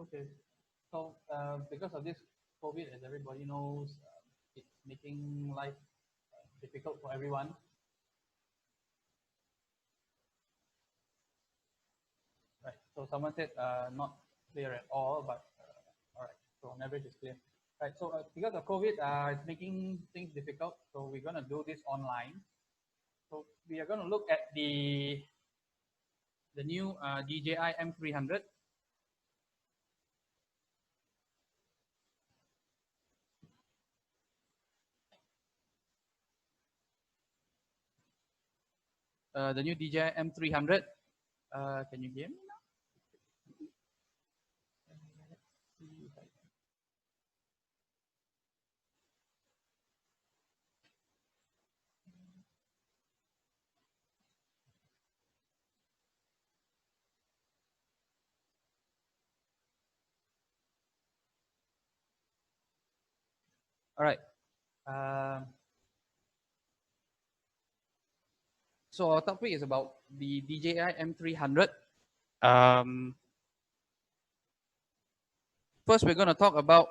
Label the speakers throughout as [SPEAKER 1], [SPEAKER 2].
[SPEAKER 1] Okay. So because of this COVID, as everybody knows, it's making life difficult for everyone. Right. So someone said not clear at all, but all right. So on average, it's clear. Right. So because of COVID, it's making things difficult. So we're going to do this online. So we are going to look at the new DJI M300. The new DJI M300. Can you hear me now? All right. So our topic is about the DJI M300. First, we're going to talk about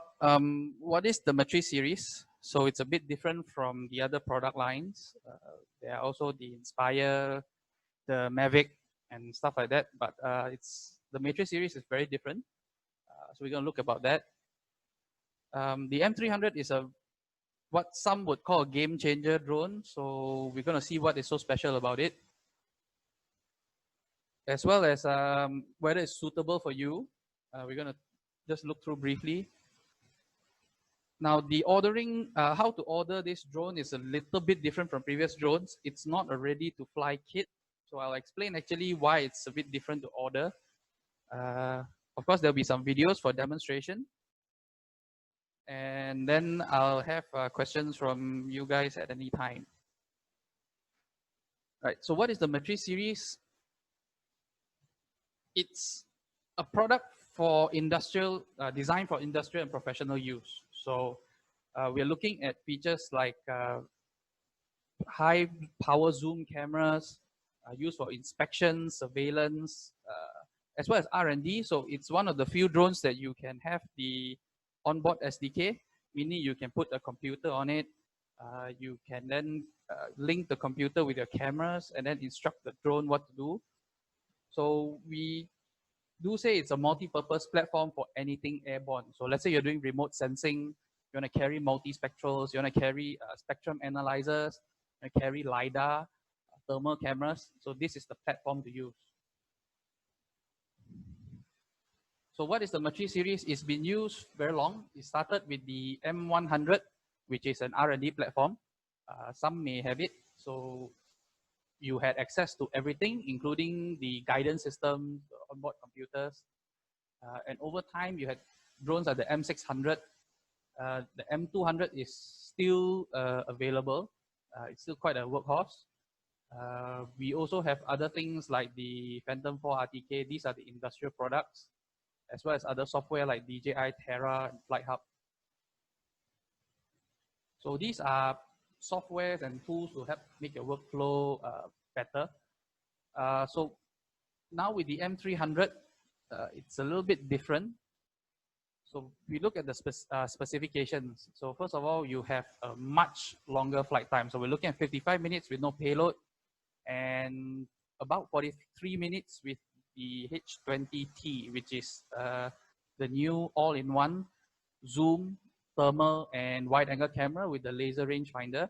[SPEAKER 1] what is the Matrice series. So it's a bit different from the other product lines. There are also the Inspire, the Mavic, and stuff like that. But the Matrice series is very different. So we're going to look about that. The M300 is what some would call a game changer drone. So we're going to see what is so special about it, as well as whether it's suitable for you. We're going to just look through briefly. Now, the ordering, how to order this drone is a little bit different from previous drones. It's not a ready-to-fly kit. So I'll explain actually why it's a bit different to order. Of course, there'll be some videos for demonstration. And then I'll have questions from you guys at any time. Right, so what is the Matrice series? It's a product for industrial, designed for industrial and professional use. So we're looking at features like high power zoom cameras used for inspection, surveillance, as well as R&D. So it's one of the few drones that you can have the onboard SDK, meaning you can put a computer on it. You can then link the computer with your cameras and then instruct the drone what to do. So we do say it's a multi-purpose platform for anything airborne. So let's say you're doing remote sensing, you want to carry multi-spectrals, you want to carry spectrum analyzers, you want to carry LiDAR, thermal cameras. So this is the platform to use. So what is the Matrice series? It's been used very long. It started with the M100, which is an R&D platform. Some may have it. So you had access to everything, including the guidance systems, the onboard computers. And over time, you had drones like the M600. The M200 is still available. It's still quite a workhorse. We also have other things like the Phantom 4 RTK. These are the industrial products, as well as other software like DJI Terra and Flight Hub. So these are softwares and tools to help make your workflow better. So now with the M300, it's a little bit different. So we look at the specifications. So first of all, you have a much longer flight time. So we're looking at 55 minutes with no payload and about 43 minutes with the H20T, which is the new all-in-one zoom, thermal, and wide-angle camera with the laser rangefinder.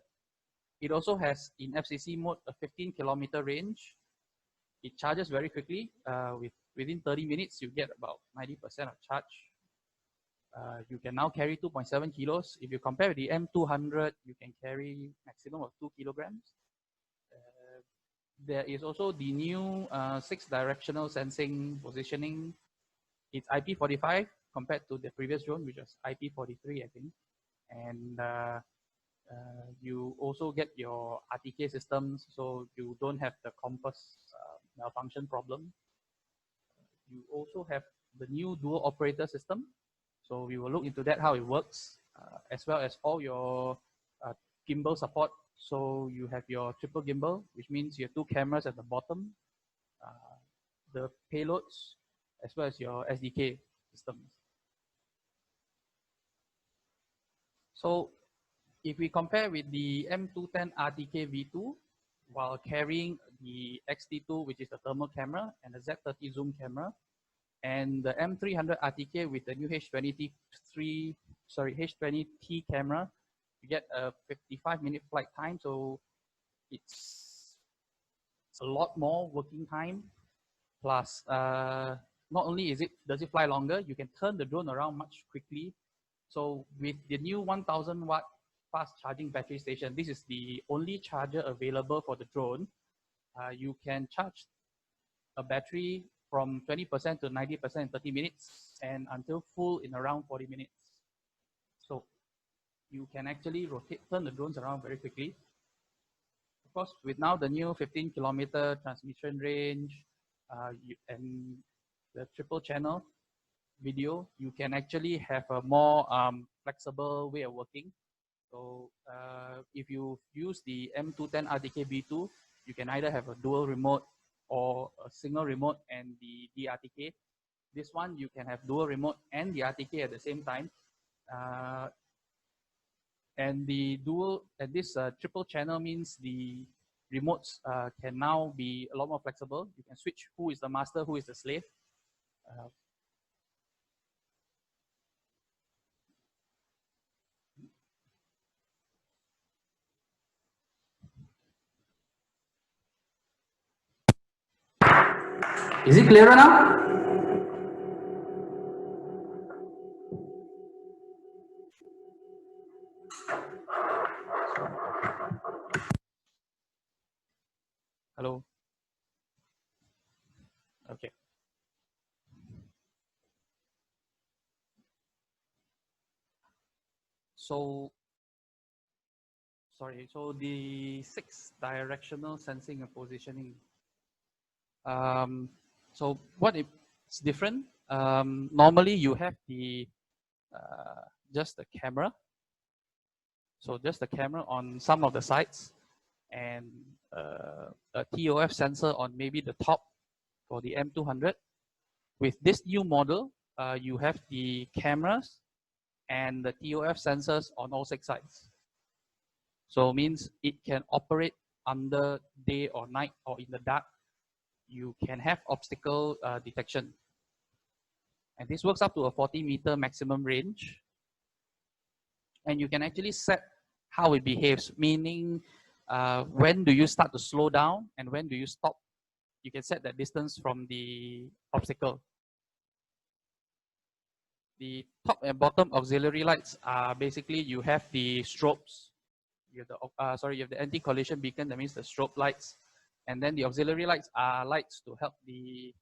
[SPEAKER 1] It also has, in FCC mode, a 15-kilometer range. It charges very quickly. Within 30 minutes, you get about 90% of charge. You can now carry 2.7 kilos. If you compare with the M200, you can carry maximum of 2 kilograms. There is also the new 6 directional sensing positioning. It's IP45 compared to the previous drone, which was IP43, I think. And you also get your RTK systems, so you don't have the compass malfunction problem. You also have the new dual operator system. So we will look into that, how it works, as well as all your gimbal support. So you have your triple gimbal, which means you have 2 cameras at the bottom, the payloads, as well as your SDK. systems. So if we compare with the M210 RTK V2, while carrying the XT2, which is the thermal camera, and the Z30 zoom camera, and the M300 RTK with the new H20T camera, you get a 55-minute flight time. So it's a lot more working time. Plus, not only does it fly longer, you can turn the drone around much quickly. So with the new 1000 watt fast charging battery station, this is the only charger available for the drone. You can charge a battery from 20% to 90% in 30 minutes and until full in around 40 minutes. So you can actually turn the drones around very quickly. Of course, with now the new 15-kilometer transmission range and the triple channel video, you can actually have a more flexible way of working. So if you use the M210 RTK B2, you can either have a dual remote or a single remote and the DRTK. This one, you can have dual remote and the RTK at the same time. And this triple channel means the remotes can now be a lot more flexible. You can switch who is the master, who is the slave. Is it clearer now? Hello? Okay. So the 6 directional sensing and positioning. So what it's different? Normally you have the just the camera. So just the camera on some of the sides and a TOF sensor on maybe the top for the M200. With this new model, you have the cameras and the TOF sensors on all 6 sides. So it means it can operate under day or night or in the dark. You can have obstacle detection. And this works up to a 40-meter maximum range. And you can actually set how it behaves, meaning when do you start to slow down and when do you stop. You can set that distance from the obstacle. The top and bottom auxiliary lights are basically, you have the strobes. You have the, you have the anti-collision beacon, that means the strobe lights. And then the auxiliary lights are lights to help the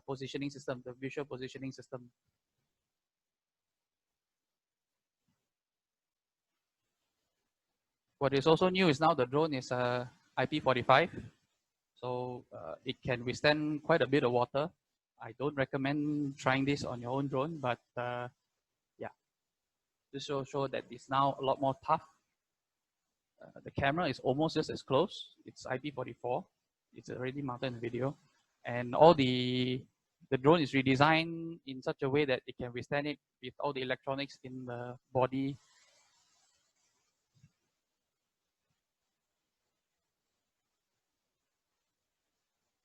[SPEAKER 1] positioning system, the visual positioning system. What is also new is now the drone is IP45. So it can withstand quite a bit of water. I don't recommend trying this on your own drone, but yeah, this will show that it's now a lot more tough. The camera is almost just as close. It's IP44. It's already mounted in the video. And all the drone is redesigned in such a way that it can withstand it with all the electronics in the body.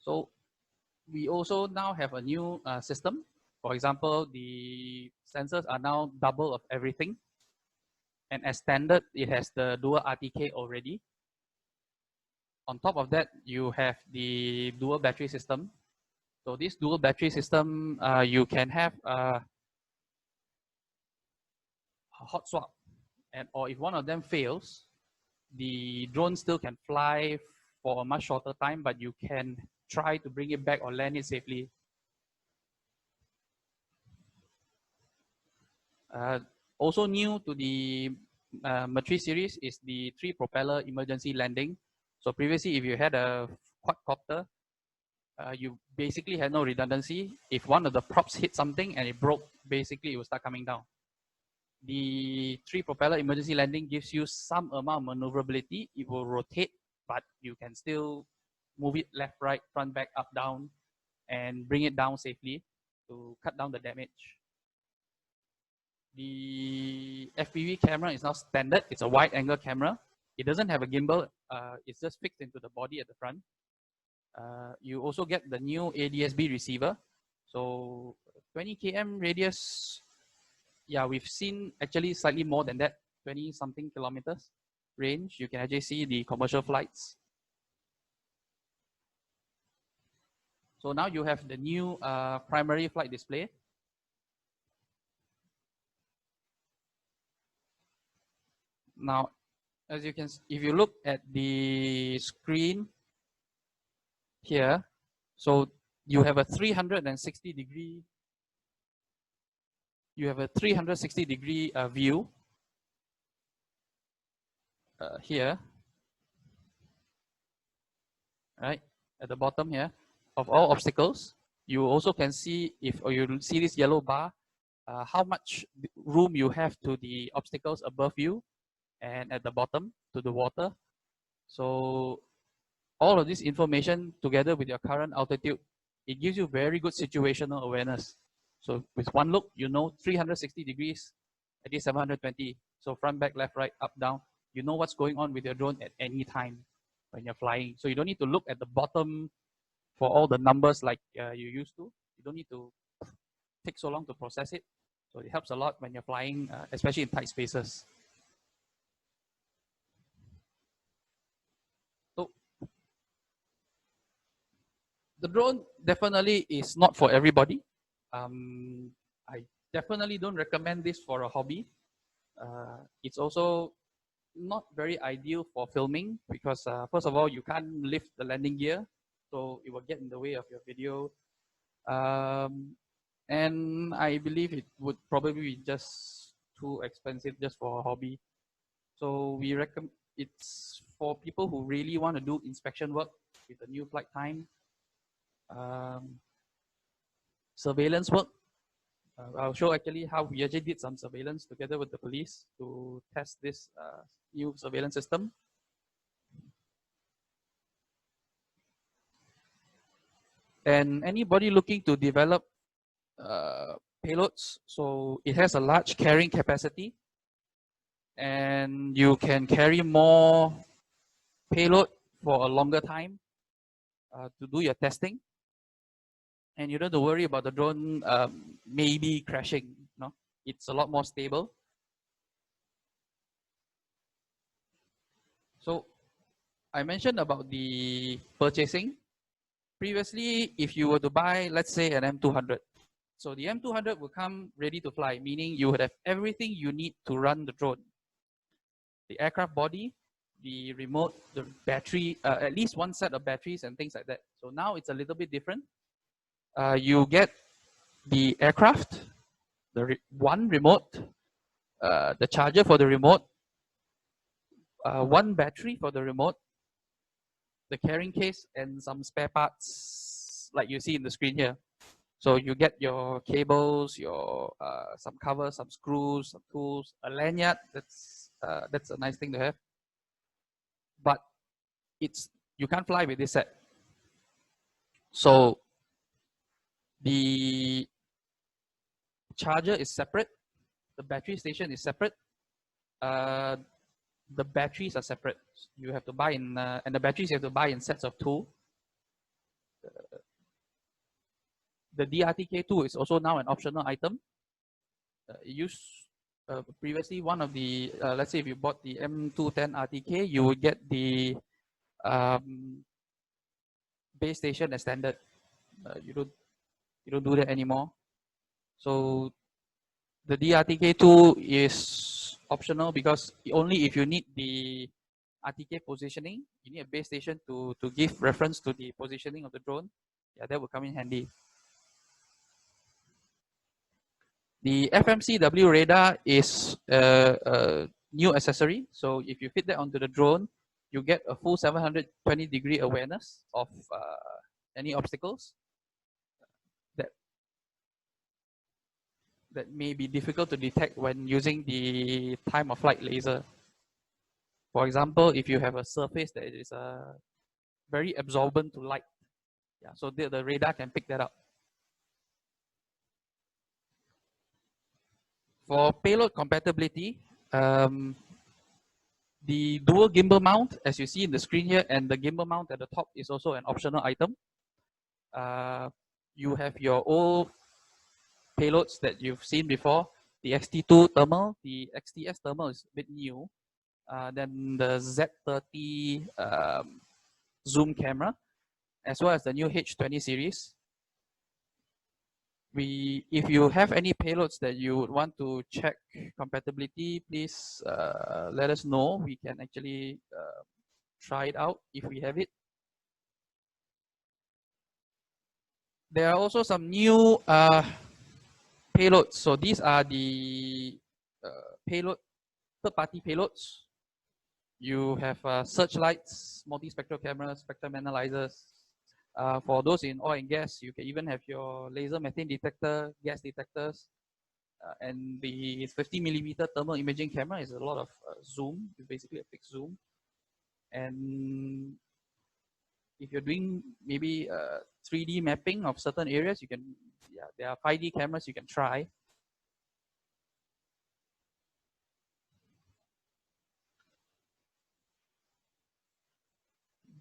[SPEAKER 1] So we also now have a new system. For example, the sensors are now double of everything. And as standard, it has the dual RTK already. On top of that, you have the dual battery system. So this dual battery system, you can have a hot swap. Or if one of them fails, the drone still can fly for a much shorter time, but you can try to bring it back or land it safely. Also new to the Matrice series is the 3-propeller emergency landing. So previously, if you had a quadcopter, you basically had no redundancy. If one of the props hit something and it broke, basically it will start coming down. The 3-propeller emergency landing gives you some amount of maneuverability. It will rotate, but you can still move it left, right, front, back, up, down, and bring it down safely to cut down the damage. The FPV camera is now standard. It's a wide angle camera. It doesn't have a gimbal. It's just fixed into the body at the front. You also get the new ADS-B receiver. So 20 km radius. Yeah, we've seen actually slightly more than that, 20 something kilometers range. You can actually see the commercial flights. So now you have the new primary flight display. Now, as you can, if you look at the screen here, so you have a 360 degree. You have a 360 degree view here, right at the bottom here, of all obstacles. You also can see, if you see this yellow bar, how much room you have to the obstacles above you and at the bottom to the water. So all of this information together with your current altitude, it gives you very good situational awareness. So with one look, you know 360 degrees, at least 720. So front, back, left, right, up, down. You know what's going on with your drone at any time when you're flying. So you don't need to look at the bottom for all the numbers like you used to. You don't need to take so long to process it. So it helps a lot when you're flying, especially in tight spaces. So the drone definitely is not for everybody. I definitely don't recommend this for a hobby. It's also not very ideal for filming because first of all, you can't lift the landing gear, so it will get in the way of your video. And I believe it would probably be just too expensive just for a hobby. So we recommend it's for people who really want to do inspection work with the new flight time, surveillance work. I'll show actually how we actually did some surveillance together with the police to test this new surveillance system. And anybody looking to develop payloads, so it has a large carrying capacity and you can carry more payload for a longer time to do your testing. And you don't have to worry about the drone maybe crashing. No, it's a lot more stable. So I mentioned about the purchasing. Previously, if you were to buy, let's say, an M200, so the M200 will come ready to fly, meaning you would have everything you need to run the drone. The aircraft body, the remote, the battery, at least one set of batteries and things like that. So now it's a little bit different. You get the aircraft, the one remote, the charger for the remote, one battery for the remote, the carrying case, and some spare parts like you see in the screen here. So you get your cables, your some covers, some screws, some tools, a lanyard. That's a nice thing to have. But you can't fly with this set. So the charger is separate, the battery station is separate, the batteries are separate. You have to buy in, and the batteries you have to buy in sets of 2. The DRTK2 is also now an optional item. Previously one of the, let's say if you bought the M210 RTK, you would get the base station as standard. You don't do that anymore. So the DRTK2 is optional because only if you need the RTK positioning, you need a base station to give reference to the positioning of the drone. Yeah, that will come in handy. The FMCW radar is a new accessory. So if you fit that onto the drone, you get a full 720 degree awareness of any obstacles that may be difficult to detect when using the time of flight laser. For example, if you have a surface that is very absorbent to light, yeah, so the radar can pick that up. For payload compatibility, the dual gimbal mount, as you see in the screen here, and the gimbal mount at the top is also an optional item. You have your old payloads that you've seen before. The XT2 thermal, the XTS thermal is a bit new. Then the Z30 zoom camera, as well as the new H20 series. If you have any payloads that you would want to check compatibility, please let us know. We can actually try it out if we have it. There are also some new payloads. So these are the third-party payloads. You have searchlights, multispectral cameras, spectrum analyzers. For those in oil and gas, you can even have your laser methane detector, gas detectors, and the 50mm thermal imaging camera is a lot of zoom. It's basically a fixed zoom. And if you're doing maybe 3D mapping of certain areas, you can, there are 5D cameras you can try.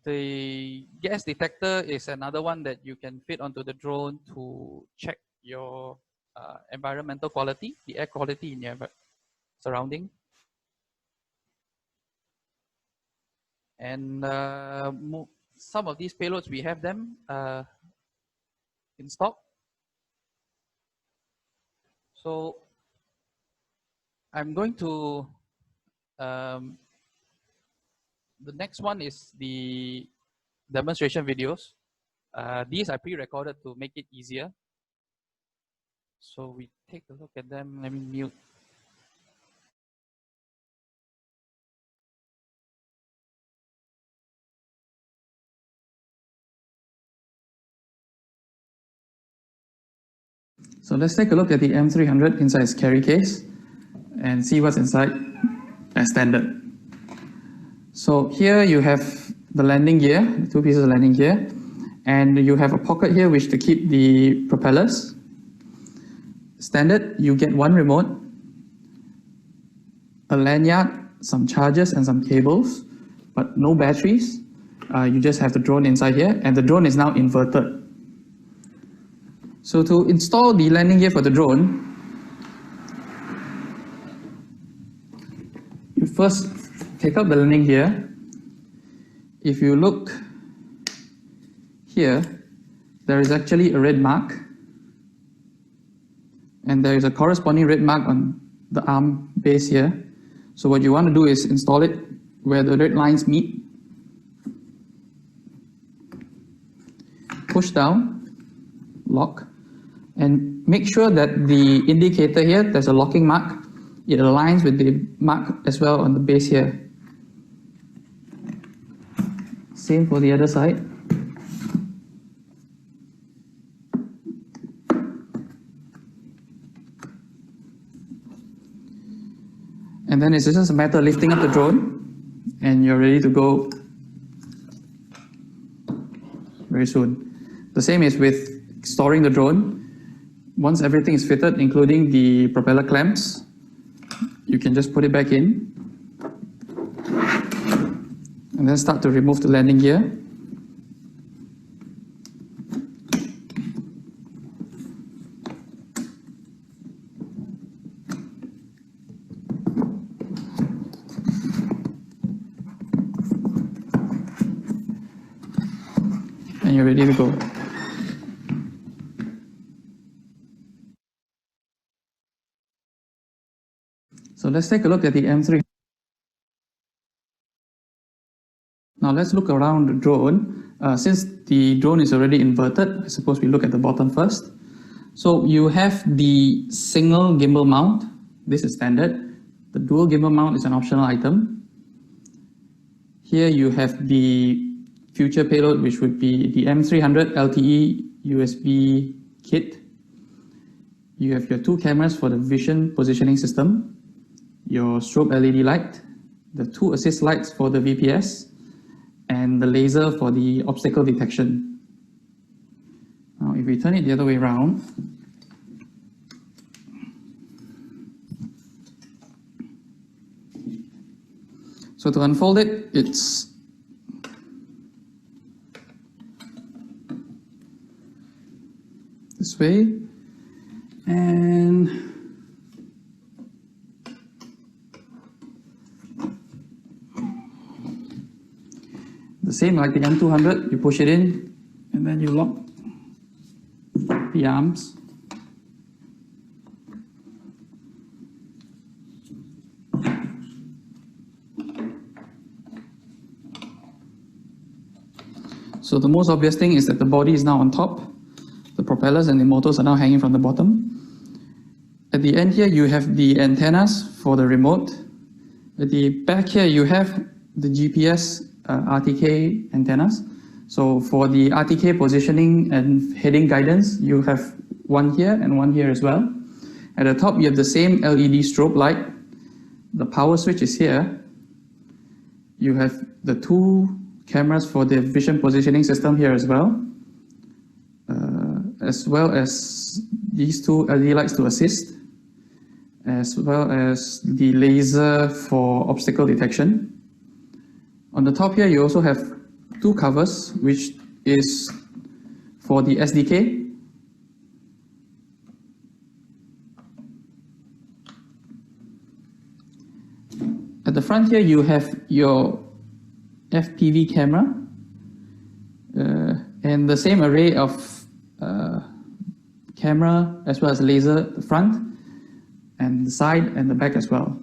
[SPEAKER 1] The gas detector is another one that you can fit onto the drone to check your environmental quality, the air quality in your surrounding. And some of these payloads, we have them in stock. So I'm going to, the next one is the demonstration videos. These are pre-recorded to make it easier. So we take a look at them. Let me mute. So let's take a look at the M300 inside its carry case and see what's inside as standard. So here you have the landing gear, 2 pieces of landing gear, and you have a pocket here which to keep the propellers. Standard, you get 1 remote, a lanyard, some chargers and some cables, but no batteries. You just have the drone inside here, and the drone is now inverted. So to install the landing gear for the drone, you first take out the landing gear. If you look here, there is actually a red mark, and there is a corresponding red mark on the arm base here. So what you want to do is install it where the red lines meet. Push down, lock, and make sure that the indicator here, there's a locking mark. It aligns with the mark as well on the base here. Same for the other side. And then it's just a matter of lifting up the drone, and you're ready to go very soon. The same is with storing the drone. Once everything is fitted, including the propeller clamps, you can just put it back in and then start to remove the landing gear. And you're ready to go. So let's take a look at the M300. Now let's look around the drone. Since the drone is already inverted, I suppose we look at the bottom first. So you have the single gimbal mount. This is standard. The dual gimbal mount is an optional item. Here you have the future payload, which would be the M300 LTE USB kit. You have your 2 cameras for the vision positioning system, your strobe LED light, the 2 assist lights for the VPS, and the laser for the obstacle detection. Now if we turn it the other way around,
[SPEAKER 2] So to unfold it, it's this way, and the same like the M200, you push it in and then you lock the arms. So the most obvious thing is that the body is now on top. The propellers and the motors are now hanging from the bottom. At the end here, you have the antennas for the remote. At the back here, you have the GPS RTK antennas. So for the RTK positioning and heading guidance, you have one here and one here as well. At the top, you have the same LED strobe light. The power switch is here. You have the two cameras for the vision positioning system here as well as these two LED lights to assist, as well as the laser for obstacle detection. On the top here, you also have two covers, which is for the SDK. At the front here, you have your FPV camera and the same array of camera as well as laser at the front and the side and the back as well.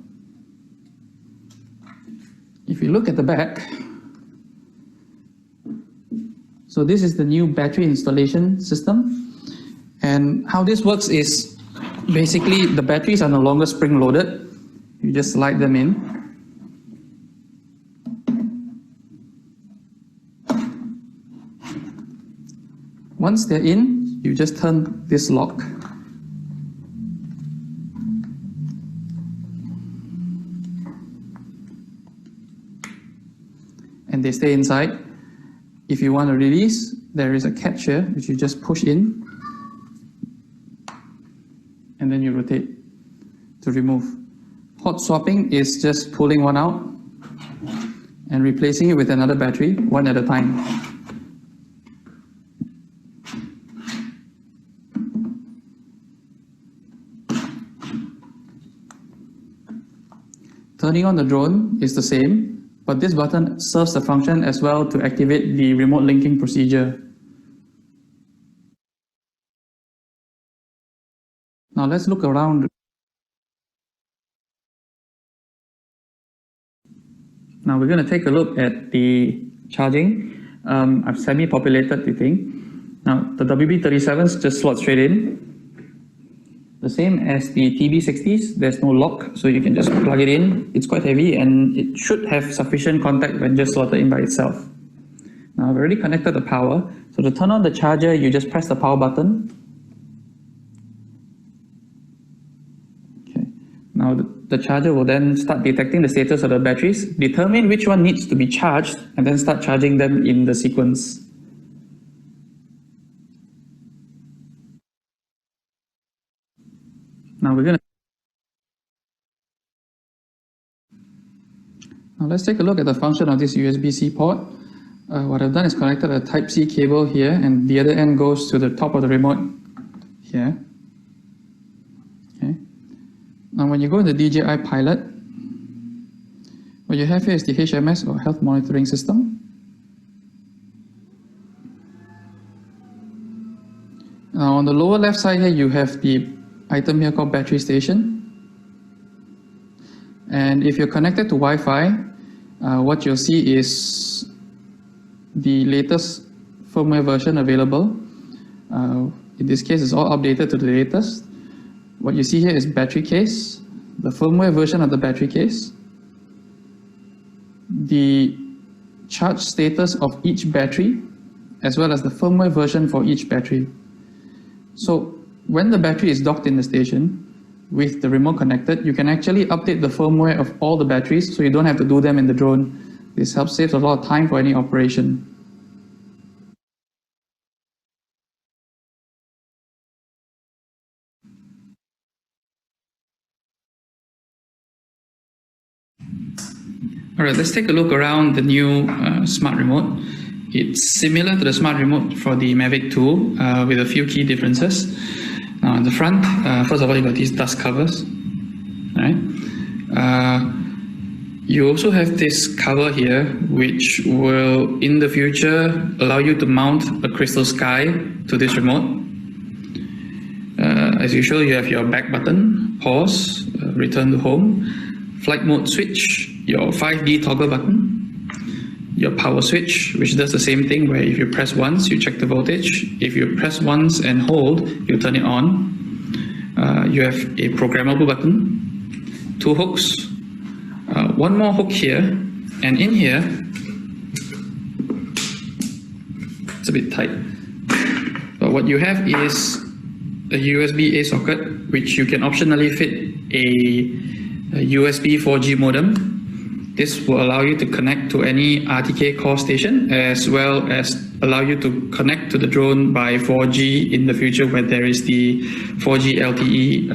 [SPEAKER 2] If you look at the back, so this is the new battery installation system, and how this works is basically the batteries are no longer spring loaded. You just slide them in. Once they're in, you just turn this lock. And they stay inside. If you want to release, there is a catch here, which you just push in. And then you rotate to remove. Hot swapping is just pulling one out and replacing it with another battery, one at a time. Turning on the drone is the same, but this button serves the function as well to activate the remote linking procedure. Now let's look around. Now we're going to take a look at the charging. I've semi-populated the thing. Now the WB37s just slot straight in. The same as the TB60s, there's no lock, so you can just plug it in. It's quite heavy and it should have sufficient contact when just slotted in by itself. Now I've already connected the power. So to turn on the charger, you just press the power button. Okay. Now the charger will then start detecting the status of the batteries, determine which one needs to be charged, and then start charging them in the sequence. Now let's take a look at the function of this USB-C port. What I've done is connected a Type-C cable here, and the other end goes to the top of the remote here. Okay. Now when you go to the DJI Pilot, what you have here is the HMS, or Health Monitoring System. Now on the lower left side here, you have the item here called battery station. And if you're connected to Wi-Fi, what you'll see is the latest firmware version available. In this case, it's all updated to the latest. What you see here is battery case, the firmware version of the battery case, the charge status of each battery, as well as the firmware version for each battery. So when the battery is docked in the station, with the remote connected, you can actually update the firmware of all the batteries, so you don't have to do them in the drone. This helps save a lot of time for any operation. Alright, let's take a look around the new smart remote. It's similar to the smart remote for the Mavic 2 with a few key differences. Now in the front, first of all, you got these dust covers. Right? You also have this cover here, which will in the future allow you to mount a crystal sky to this remote. As usual, you have your back button, pause, return to home, flight mode switch, your 5D toggle button, your power switch, which does the same thing where if you press once, you check the voltage. If you press once and hold, you turn it on. You have a programmable button, 2 hooks, one more hook here, and in here, it's a bit tight, but what you have is a USB-A socket, which you can optionally fit a USB 4G modem. This will allow you to connect to any RTK core station, as well as allow you to connect to the drone by 4G in the future when there is the 4G LTE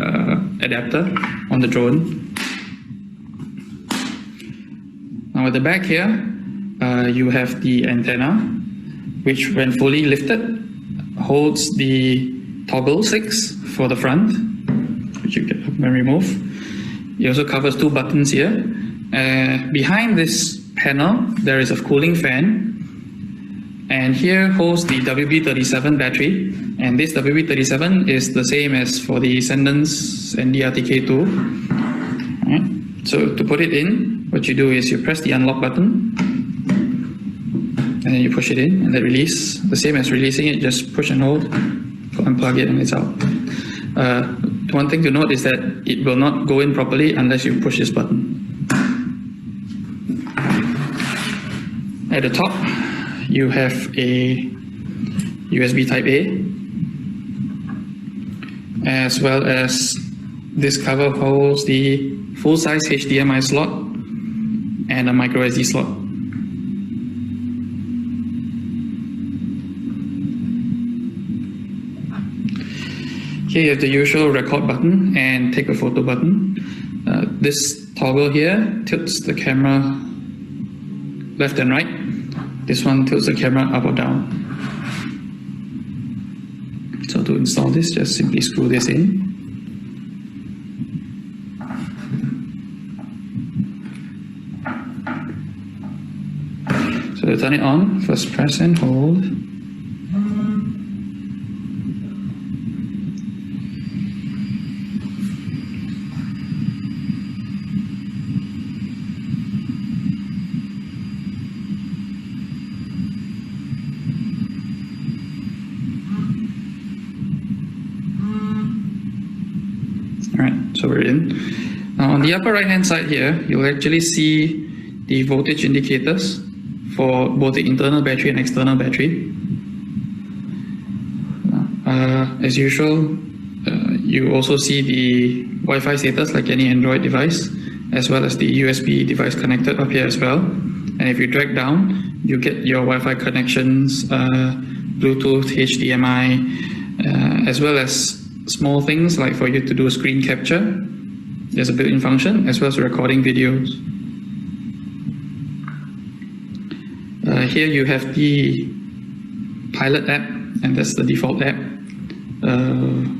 [SPEAKER 2] adapter on the drone. Now at the back here, you have the antenna, which when fully lifted holds the toggle 6 for the front, which you can remove. It also covers 2 buttons here. Behind this panel, there is a cooling fan, and here holds the WB37 battery, and this WB37 is the same as for the Ascendance and the RTK2. Right. So to put it in, what you do is you press the unlock button, and then you push it in, and then release. The same as releasing it, just push and hold, unplug it, and it's out. One thing to note is that it will not go in properly unless you push this button. At the top, you have a USB Type A, as well as this cover holds the full-size HDMI slot and a micro SD slot. Here you have the usual record button and take a photo button. This toggle here tilts the camera left and right. This one tilts the camera up or down. So to install this, just simply screw this in. So to turn it on, first press and hold. Alright, so we're in. Now on the upper right hand side here, you'll actually see the voltage indicators for both the internal battery and external battery. As usual, you also see the Wi-Fi status like any Android device, as well as the USB device connected up here as well. And if you drag down, you get your Wi-Fi connections, Bluetooth, HDMI, as well as small things like for you to do screen capture. There's a built-in function, as well as recording videos. Here you have the pilot app, and that's the default app.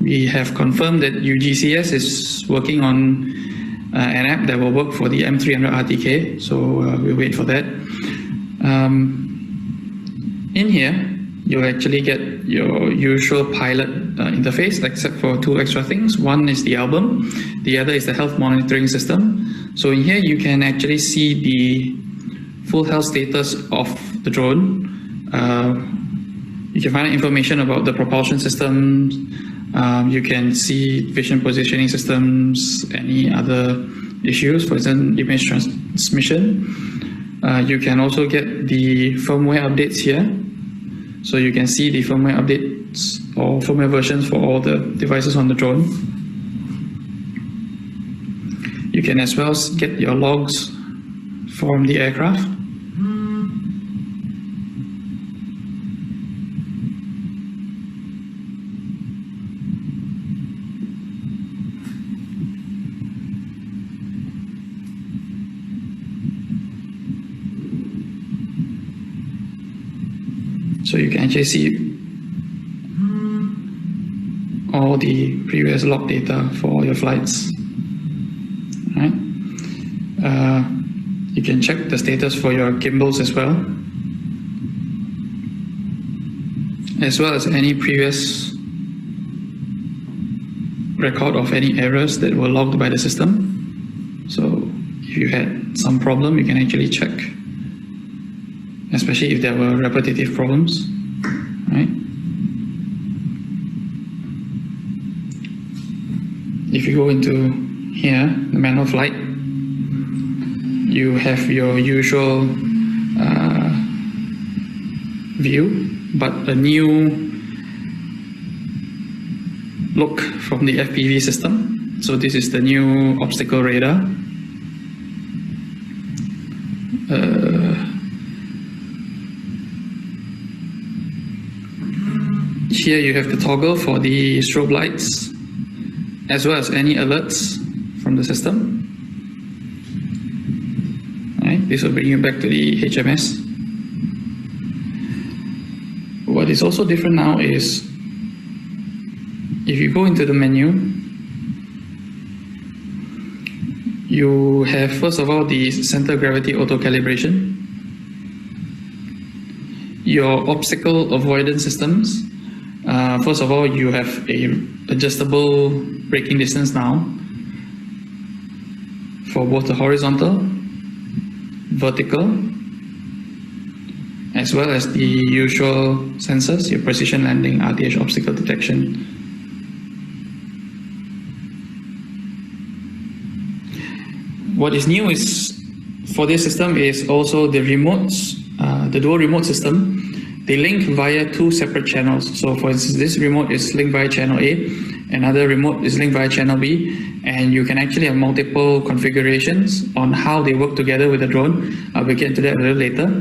[SPEAKER 2] We have confirmed that UGCS is working on an app that will work for the M300 RTK, so we'll wait for that. In here, you'll actually get your usual pilot interface, except for 2 extra things. One is the album, the other is the health monitoring system. So in here, you can actually see the full health status of the drone. You can find information about the propulsion systems. You can see vision positioning systems, any other issues, for example, image transmission. You can also get the firmware updates here. So you can see the firmware updates or firmware versions for all the devices on the drone. You can as well get your logs from the aircraft. So you can actually see all the previous log data for all your flights. Right? You can check the status for your gimbals as well as any previous record of any errors that were logged by the system. So if you had some problem, you can actually check, especially if there were repetitive problems, right? If you go into here, the manual flight, you have your usual view, but a new look from the FPV system. So this is the new obstacle radar. Here you have the toggle for the strobe lights, as well as any alerts from the system. Right, this will bring you back to the HMS. What is also different now is, if you go into the menu, you have first of all the center gravity auto calibration, your obstacle avoidance systems. First of all, you have a adjustable braking distance now for both the horizontal, vertical, as well as the usual sensors, your precision landing, RTH obstacle detection. What is new is, for this system, is also the remotes, the dual remote system. They link via two separate channels. So for instance, this remote is linked via channel A, another remote is linked via channel B, and you can actually have multiple configurations on how they work together with the drone. We'll get into that a little later.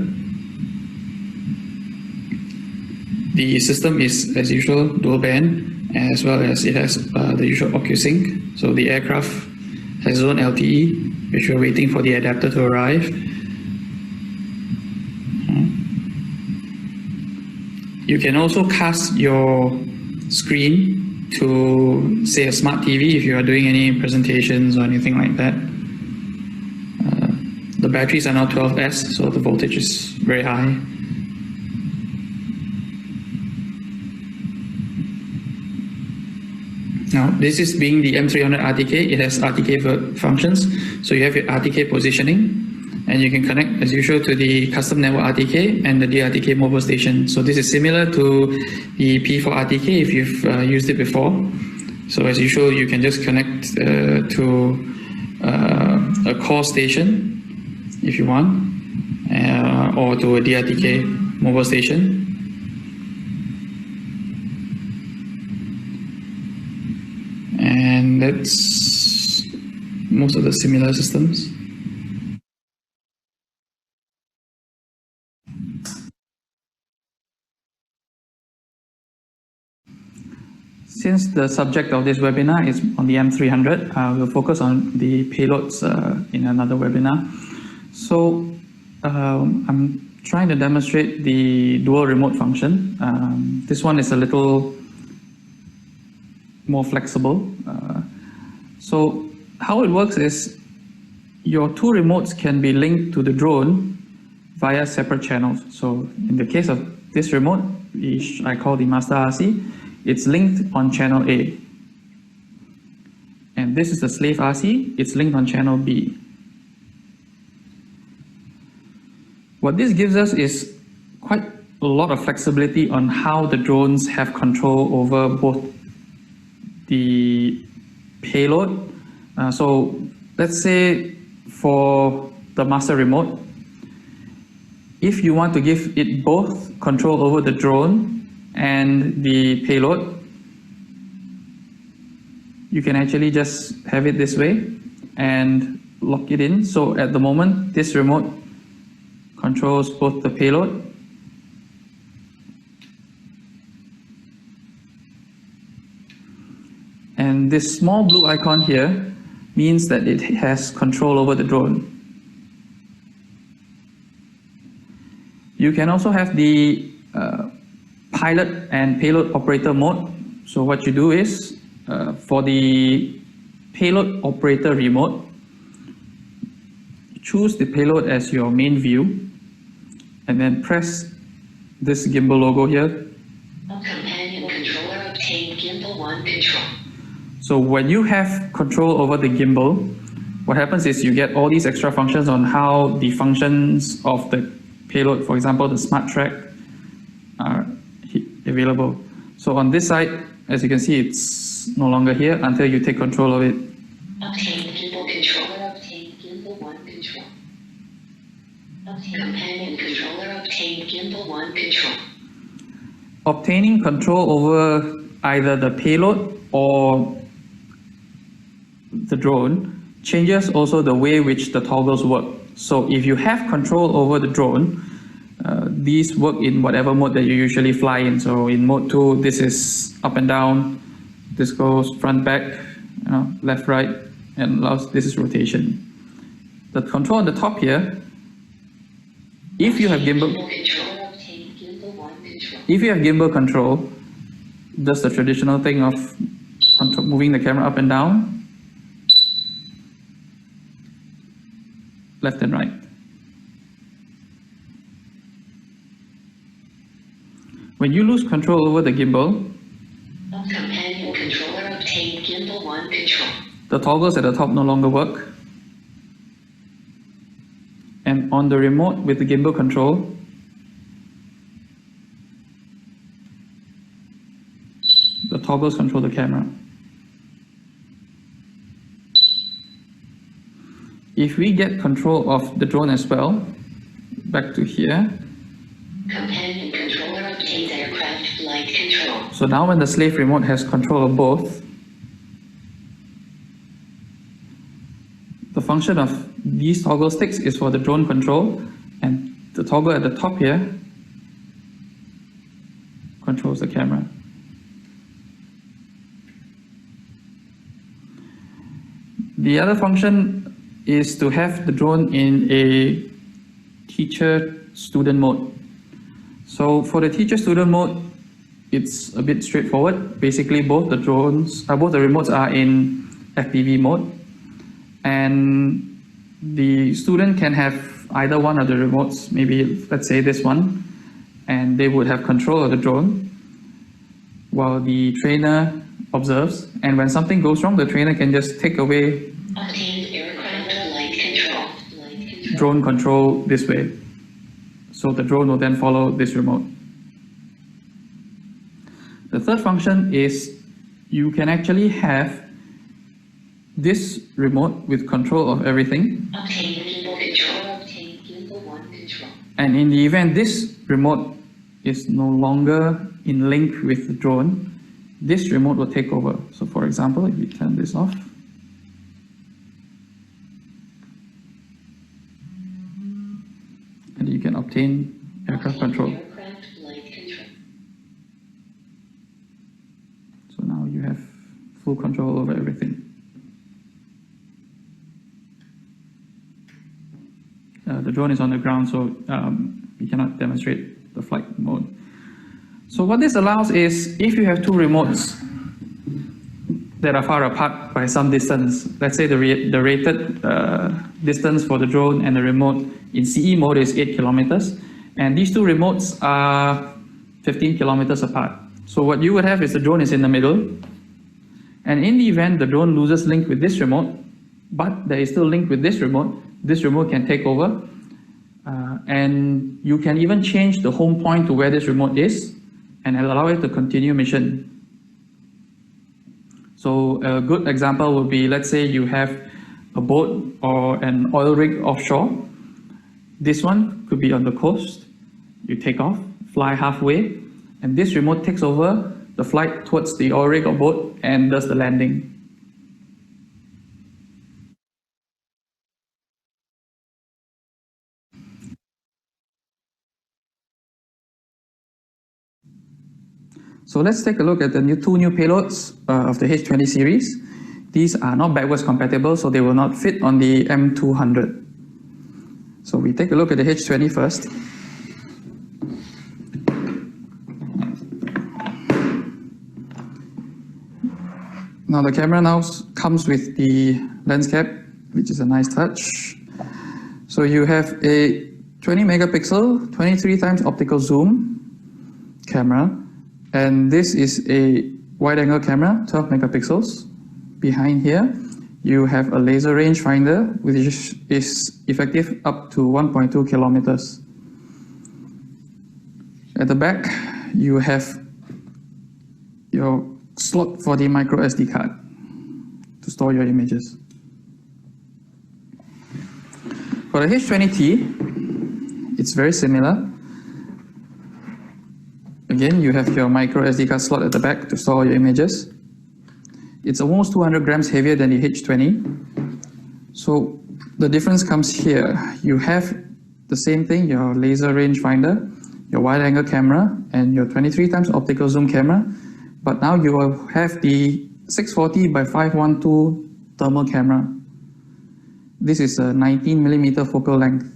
[SPEAKER 2] The system is, as usual, dual band, as well as it has the usual OcuSync. So the aircraft has zone LTE, which we're waiting for the adapter to arrive. You can also cast your screen to, say, a smart TV if you are doing any presentations or anything like that. The batteries are now 12S, so the voltage is very high. Now, this is being the M300 RTK. It has RTK functions. So you have your RTK positioning, and you can connect, as usual, to the custom network RTK and the DRTK mobile station. So this is similar to the P4 RTK if you've used it before. So as usual, you can just connect to a core station if you want, or to a DRTK mobile station. And that's most of the similar systems. Since the subject of this webinar is on the M300, we'll focus on the payloads in another webinar. So I'm trying to demonstrate the dual remote function. This one is a little more flexible. So how it works is, your two remotes can be linked to the drone via separate channels. So in the case of this remote, which I call the master RC, it's linked on channel A. And this is the slave RC, it's linked on channel B. What this gives us is quite a lot of flexibility on how the drones have control over both the payload. So let's say for the master remote, if you want to give it both control over the drone and the payload, you can actually just have it this way and lock it in. So at the moment, this remote controls both the payload and this small blue icon here means that it has control over the drone. You can also have the pilot and payload operator mode. So what you do is, for the payload operator remote, choose the payload as your main view, and then press this gimbal logo here.
[SPEAKER 3] Companion controller obtained gimbal 1 control.
[SPEAKER 2] So when you have control over the gimbal, what happens is you get all these extra functions on how the functions of the payload, for example, the smart track, are available. So on this side, as you can see, it's no longer here until you take control of it.
[SPEAKER 3] Obtained gimbal controller obtained gimbal 1 control. Companion controller obtained gimbal 1 control.
[SPEAKER 2] Obtaining control over either the payload or the drone changes also the way which the toggles work. So if you have control over the drone, these work in whatever mode that you usually fly in. So in mode 2, this is up and down, this goes front, back, left, right, and this is rotation. The control on the top here, if you have gimbal control, does the traditional thing of moving the camera up and down, left and right. When you lose control over the gimbal,
[SPEAKER 3] companion controller obtained gimbal 1 control.
[SPEAKER 2] The toggles at the top no longer work. And on the remote with the gimbal control, the toggles control the camera. If we get control of the drone as well, back to here.
[SPEAKER 3] Companion controller obtains aircraft flight control.
[SPEAKER 2] So now when the slave remote has control of both, the function of these toggle sticks is for the drone control, and the toggle at the top here controls the camera. The other function is to have the drone in a teacher-student mode. So for the teacher-student mode, it's a bit straightforward. Basically, both the remotes are in FPV mode, and the student can have either one of the remotes, maybe let's say this one, and they would have control of the drone while the trainer observes, and when something goes wrong, the trainer can just take away drone control this way. So the drone will then follow this remote. The third function is you can actually have this remote with control of everything. And in the event this remote is no longer in link with the drone, this remote will take over. So for example, if we turn this off, and you can obtain aircraft control. So now you have full control over everything. The drone is on the ground, so we cannot demonstrate the flight mode. So what this allows is, if you have two remotes that are far apart by some distance, let's say the rated distance for the drone and the remote in CE mode is 8 kilometers, and these two remotes are 15 kilometers apart. So what you would have is the drone is in the middle, and in the event the drone loses link with this remote, but there is still link with this remote can take over, and you can even change the home point to where this remote is, and allow it to continue mission. So a good example would be, let's say you have a boat or an oil rig offshore. This one could be on the coast. You take off, fly halfway, and this remote takes over the flight towards the oil rig or boat and does the landing. So let's take a look at the two new payloads of the H20 series. These are not backwards compatible, so they will not fit on the M200. So we take a look at the H20 first. Now the camera now comes with the lens cap, which is a nice touch. So you have a 20 megapixel, 23 times optical zoom camera, and this is a wide angle camera, 12 megapixels. Behind here, you have a laser rangefinder, which is effective up to 1.2 kilometers. At the back, you have your slot for the micro SD card to store your images. For the H20T, it's very similar. Again, you have your micro SD card slot at the back to store your images. It's almost 200 grams heavier than the H20. So the difference comes here. You have the same thing, your laser rangefinder, your wide angle camera, and your 23 times optical zoom camera. But now you will have the 640 by 512 thermal camera. This is a 19 millimeter focal length.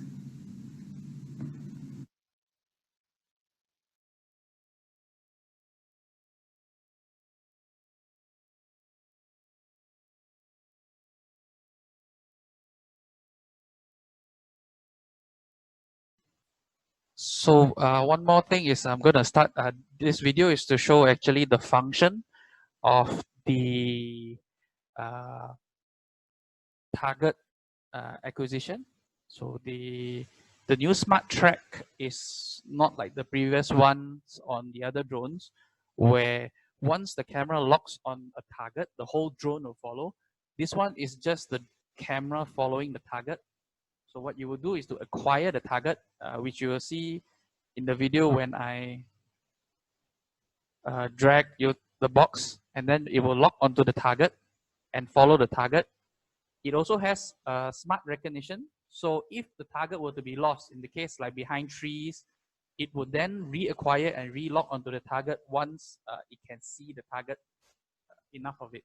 [SPEAKER 1] So one more thing is I'm going to start, this video is to show actually the function of the target acquisition. So the new smart track is not like the previous ones on the other drones, where once the camera locks on a target, the whole drone will follow. This one is just the camera following the target. So what you will do is to acquire the target, which you will see in the video when I drag the box, and then it will lock onto the target and follow the target. It also has smart recognition. So if the target were to be lost, in the case like behind trees, it would then reacquire and relock onto the target once it can see the target, enough of it.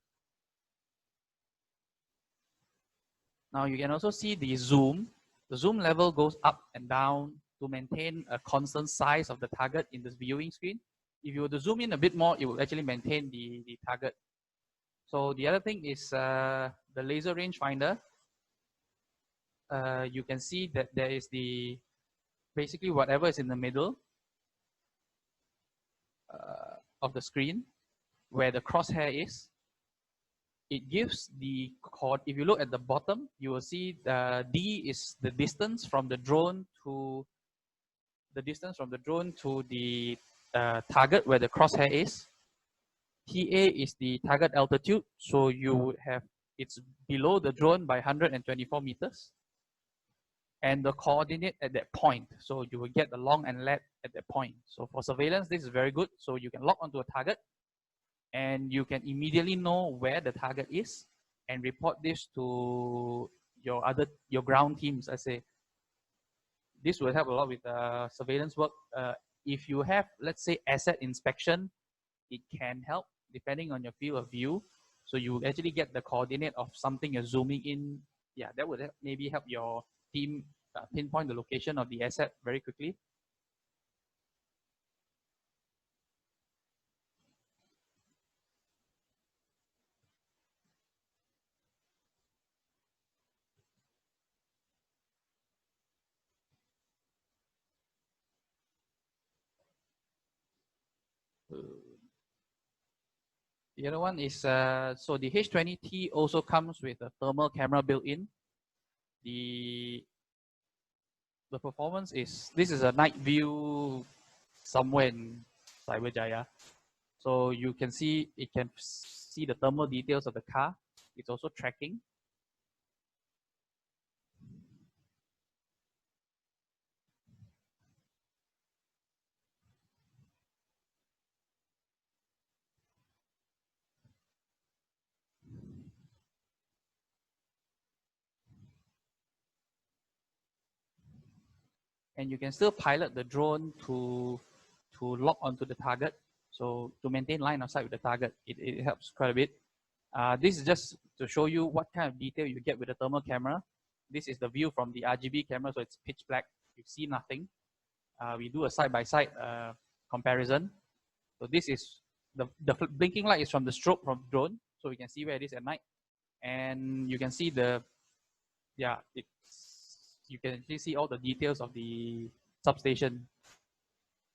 [SPEAKER 1] Now you can also see the zoom. The zoom level goes up and down to maintain a constant size of the target in this viewing screen. If you were to zoom in a bit more, it will actually maintain the target. So the other thing is the laser rangefinder. You can see that there is basically whatever is in the middle of the screen where the crosshair is. It gives the chord. If you look at the bottom, you will see the D is the distance from the drone to the target where the crosshair is. TA is the target altitude, so you would have, it's below the drone by 124 meters. And the coordinate at that point, so you will get the long and lat at that point. So for surveillance, this is very good. So you can lock onto a target, and you can immediately know where the target is and report this to your ground teams. I say this will help a lot with surveillance work. If you have, let's say, asset inspection, it can help depending on your field of view. So you actually get the coordinate of something you're zooming in. Yeah, that would maybe help your team pinpoint the location of the asset very quickly. The other one is, so the H20T also comes with a thermal camera built in. The performance is, this is a night view somewhere in Cyberjaya. So you can see, it can see the thermal details of the car. It's also tracking. And you can still pilot the drone to lock onto the target. So to maintain line of sight with the target, it helps quite a bit. This is just to show you what kind of detail you get with the thermal camera. This is the view from the RGB camera, so it's pitch black. You see nothing. We do a side-by-side comparison. So this is the blinking light is from the strobe from the drone. so we can see where it is at night. And you can see the, yeah, you can actually see all the details of the substation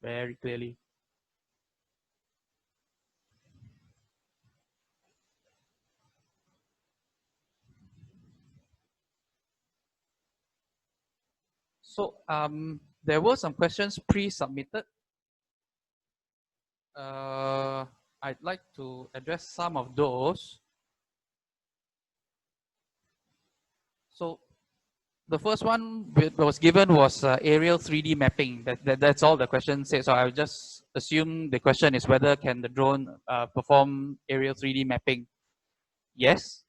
[SPEAKER 1] very clearly. So there were some questions pre-submitted. I'd like to address some of those. So the first one that was given was aerial 3D mapping. That's all the question said. So I would just assume the question is whether can the drone perform aerial 3D mapping. Yes,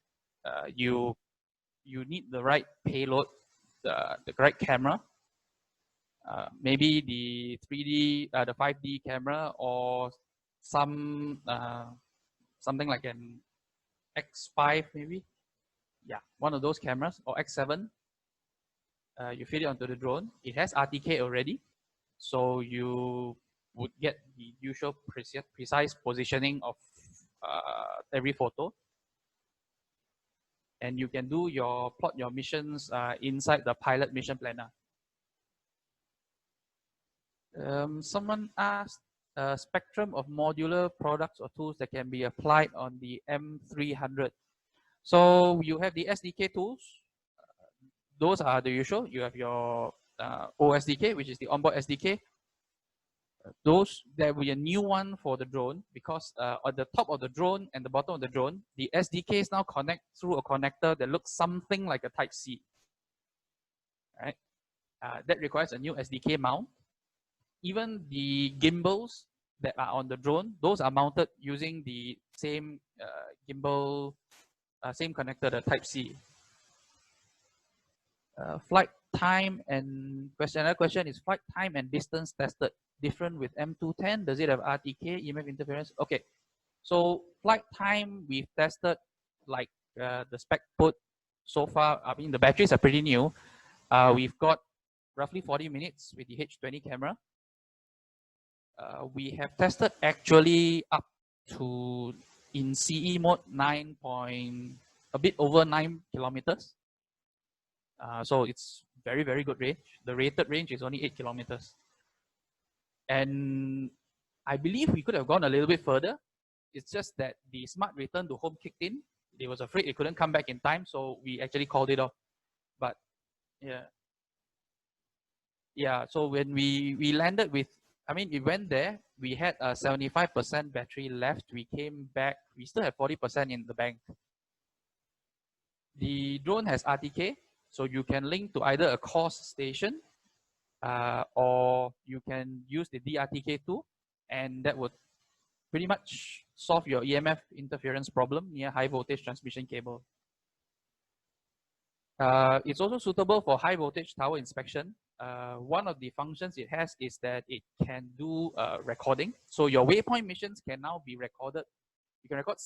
[SPEAKER 1] you need the right payload, the right camera. Maybe the 3D, the 5D camera, or some something like an X5 maybe. Yeah, one of those cameras, or X7. You fit it onto the drone. It has RTK already, so you would get the usual precise positioning of every photo. And you can do plot your missions inside the pilot mission planner. Someone asked a spectrum of modular products or tools that can be applied on the M300. So you have the SDK tools. Those are the usual. You have your OSDK, which is the onboard SDK. There will be a new one for the drone, because on the top of the drone and the bottom of the drone, the SDKs now connect through a connector that looks something like a Type-C. Right? That requires a new SDK mount. Even the gimbals that are on the drone, those are mounted using the same gimbal, same connector, the Type-C. Flight time and another question is flight time and distance tested different with M210? Does it have RTK, EMF interference? Okay, so flight time we've tested like the spec put so far. I mean, the batteries are pretty new. We've got roughly 40 minutes with the H20 camera. We have tested actually up to, in CE mode, a bit over 9 kilometers. So it's very, very good range. The rated range is only 8 kilometers. And I believe we could have gone a little bit further. It's just that the smart return to home kicked in. They was afraid it couldn't come back in time, so we actually called it off. But yeah. Yeah, so when we landed with, I mean, we went there, we had a 75% battery left. We came back, we still have 40% in the bank. The drone has RTK, so you can link to either a course station or you can use the DRTK tool, and that would pretty much solve your EMF interference problem near high voltage transmission cable. It's also suitable for high voltage tower inspection. One of the functions it has is that it can do recording. So your waypoint missions can now be recorded. You can record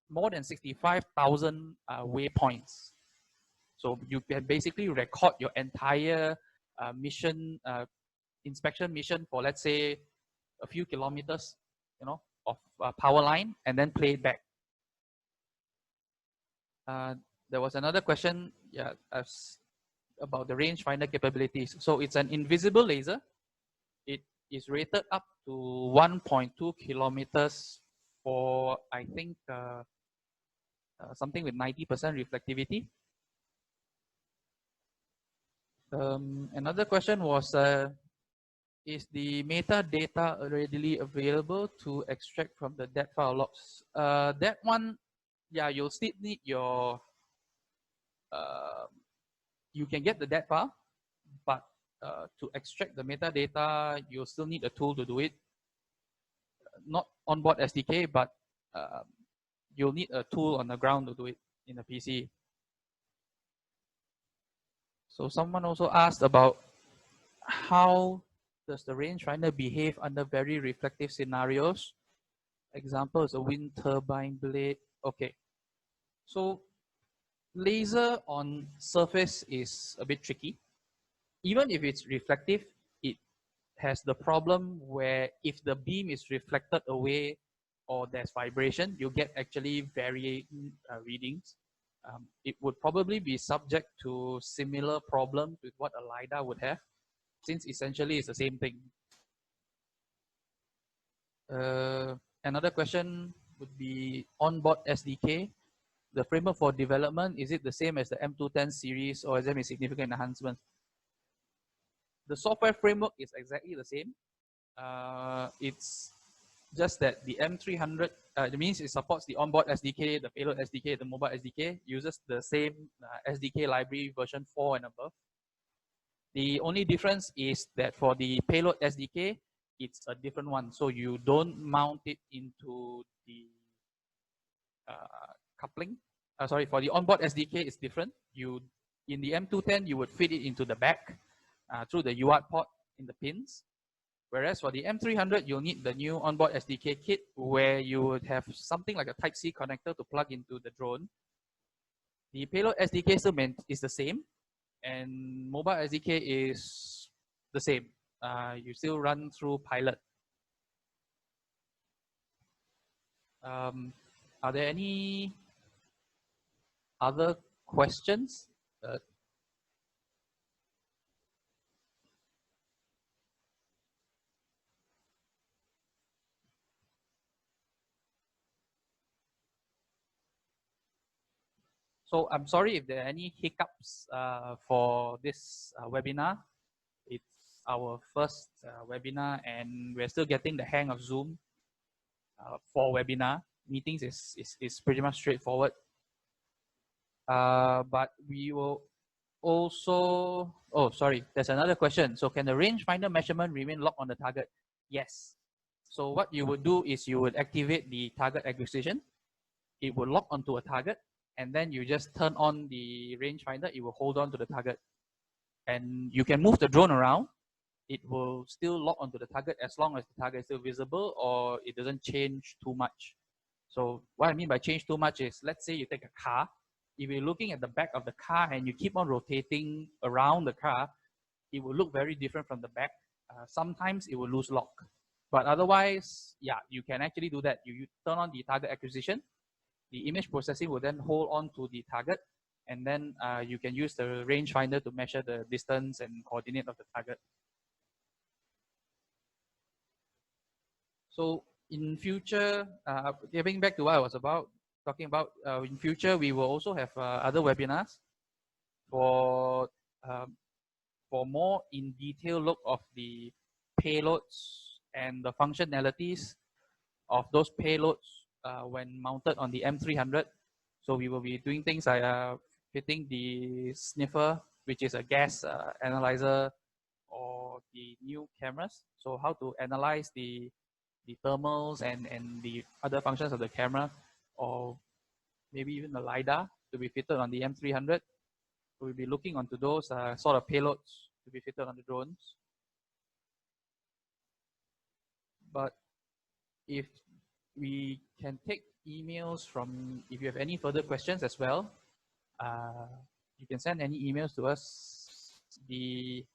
[SPEAKER 1] more than 65,000 waypoints. So you can basically record your entire mission, inspection mission for, let's say, a few kilometers, of power line, and then play it back. There was another question, about the rangefinder capabilities. So it's an invisible laser. It is rated up to 1.2 kilometers for, I think, something with 90% reflectivity. Another question was, is the metadata readily available to extract from the DAT file logs? That one, yeah, you'll still need your, you can get the DAT file, but to extract the metadata, you'll still need a tool to do it. Not onboard SDK, but you'll need a tool on the ground to do it in a PC. So someone also asked about how does the rangefinder behave under very reflective scenarios? Example is a wind turbine blade. Okay, so laser on surface is a bit tricky. Even if it's reflective, it has the problem where if the beam is reflected away or there's vibration, you get actually varying readings. It would probably be subject to similar problems with what a LiDAR would have, since essentially it's the same thing. Another question would be onboard SDK. The framework for development, is it the same as the M300 series, or is there any significant enhancements? The software framework is exactly the same. It's just that the M300, it means it supports the onboard SDK, the payload SDK, the mobile SDK, uses the same SDK library version 4 and above. The only difference is that for the payload SDK, it's a different one. So you don't mount it into the coupling. Sorry, for the onboard SDK, it's different. In the M300, you would fit it into the back through the UART port in the pins. Whereas for the M300, you'll need the new onboard SDK kit where you would have something like a Type-C connector to plug into the drone. The payload SDK still is the same, and mobile SDK is the same. You still run through Pilot. Are there any other questions? So I'm sorry if there are any hiccups for this webinar. It's our first webinar, and we're still getting the hang of Zoom for webinar. Meetings is pretty much straightforward. But we will also, oh, sorry, there's another question. So can the rangefinder measurement remain locked on the target? Yes. So what you would do is you would activate the target acquisition. It will lock onto a target, and then you just turn on the rangefinder. It will hold on to the target. And you can move the drone around. It will still lock onto the target as long as the target is still visible or it doesn't change too much. So what I mean by change too much is, let's say you take a car. If you're looking at the back of the car and you keep on rotating around the car, it will look very different from the back. Sometimes it will lose lock. But otherwise, yeah, you can actually do that. You turn on the target acquisition. The image processing will then hold on to the target, and then you can use the rangefinder to measure the distance and coordinate of the target. So in future, getting back to what I was talking about, in future, we will also have other webinars for more in detail look of the payloads and the functionalities of those payloads when mounted on the M300. So we will be doing things like fitting the sniffer, which is a gas analyzer, or the new cameras. So how to analyze the thermals and the other functions of the camera, or maybe even the LiDAR to be fitted on the M300. So we'll be looking onto those sort of payloads to be fitted on the drones. But if we can take emails from, if you have any further questions as well, you can send any emails to us. You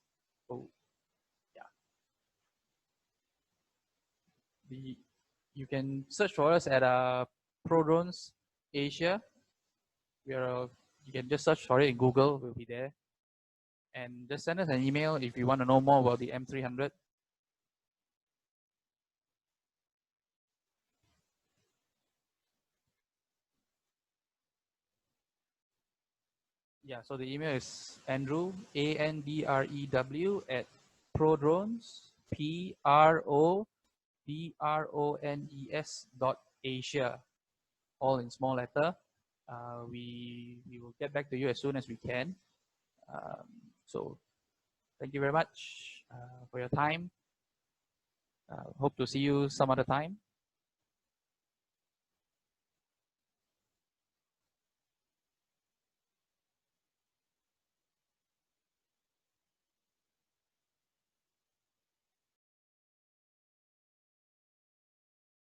[SPEAKER 1] can search for us at ProDrones Asia. You can just search for it in Google, we'll be there. And just send us an email if you want to know more about the M300. Yeah, so the email is Andrew, ANDREW, at ProDrones, PRODRONES.Asia, all in small letter. We will get back to you as soon as we can. So thank you very much for your time. Hope to see you some other time.